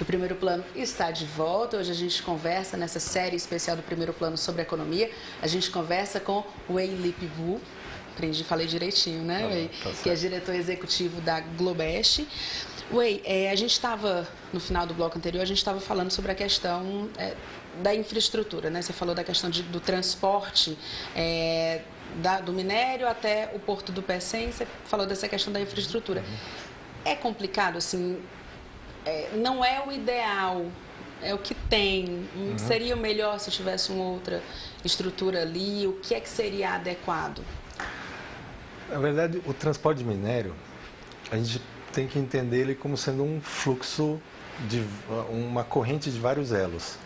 Primeiro Plano está de volta. Hoje a gente conversa nessa série especial do Primeiro Plano sobre economia. A gente conversa com o Wei Lip Wu. Falei direitinho, né, Wei? Que é diretor executivo da Globest. Wei, a gente estava, no final do bloco anterior, a gente estava falando sobre a questão da infraestrutura, né? Você falou da questão do transporte do minério até o Porto do Pecém, você falou dessa questão da infraestrutura. É complicado, assim, não é o ideal, é o que tem. Seria melhor se tivesse uma outra estrutura ali? O que é que seria adequado? Na verdade, o transporte de minério, a gente tem que entender ele como sendo um fluxo, uma corrente de vários elos.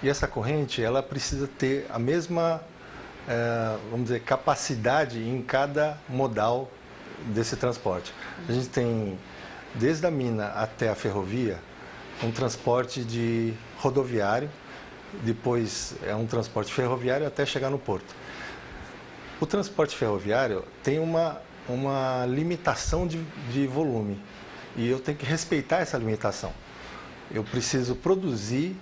E essa corrente, ela precisa ter a mesma, vamos dizer, capacidade em cada modal desse transporte. A gente tem, desde a mina até a ferrovia, um transporte de rodoviário, depois é um transporte ferroviário até chegar no porto. O transporte ferroviário tem uma limitação de volume e eu tenho que respeitar essa limitação. Eu preciso produzir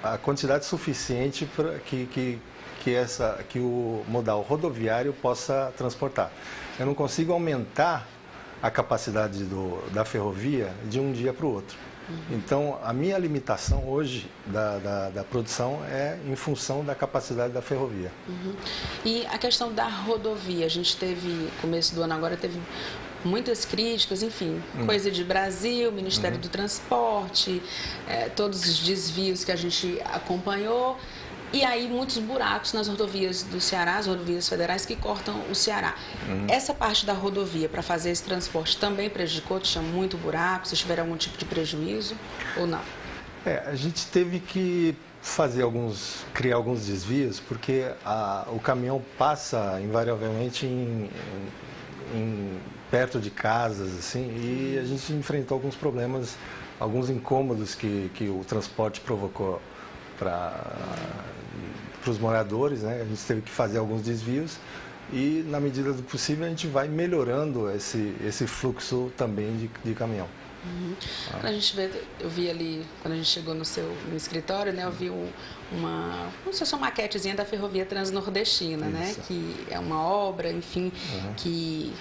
a quantidade suficiente para que o modal rodoviário possa transportar. Eu não consigo aumentar a capacidade da ferrovia de um dia para o outro. Então, a minha limitação hoje da produção é em função da capacidade da ferrovia. E a questão da rodovia, a gente teve, começo do ano agora, teve muitas críticas, enfim, coisa de Brasil, Ministério do Transporte, todos os desvios que a gente acompanhou. E aí muitos buracos nas rodovias do Ceará, as rodovias federais que cortam o Ceará. Essa parte da rodovia para fazer esse transporte também prejudicou? Tinha muito buraco? Vocês tiveram algum tipo de prejuízo ou não? A gente teve que criar alguns desvios, porque o caminhão passa invariavelmente perto de casas, assim, e a gente enfrentou alguns problemas, alguns incômodos que o transporte provocou para os moradores, né? A gente teve que fazer alguns desvios e, na medida do possível, a gente vai melhorando esse fluxo também de caminhão. Quando a gente vê, eu vi ali, quando a gente chegou no escritório, né, eu vi como se fosse uma maquetezinha da Ferrovia Transnordestina, né, que é uma obra, enfim, que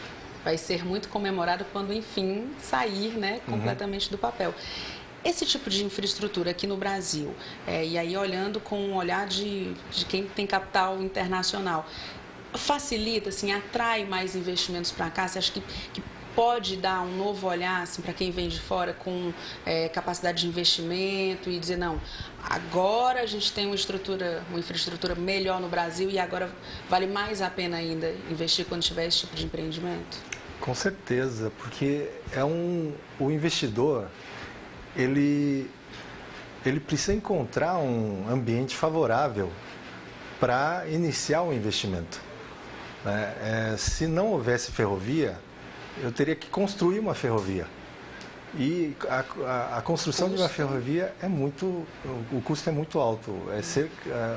vai ser muito comemorada quando, enfim, sair, né, completamente do papel. Esse tipo de infraestrutura aqui no Brasil, e aí olhando com um olhar de quem tem capital internacional, facilita, assim, atrai mais investimentos para cá? Você acha que pode dar um novo olhar, assim, para quem vem de fora com capacidade de investimento e dizer, não, agora a gente tem uma infraestrutura melhor no Brasil e agora vale mais a pena ainda investir quando tiver esse tipo de empreendimento? Com certeza, porque o investidor, ele precisa encontrar um ambiente favorável para iniciar o investimento. Se não houvesse ferrovia, eu teria que construir uma ferrovia. E a construção de uma ferrovia o custo é muito alto.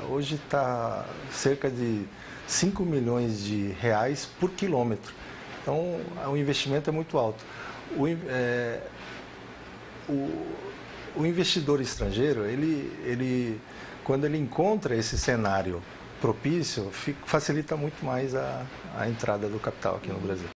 Hoje está cerca de 5 milhões de reais por quilômetro. Então, o investimento é muito alto. O investidor estrangeiro, quando ele encontra esse cenário propício, facilita muito mais a entrada do capital aqui no Brasil.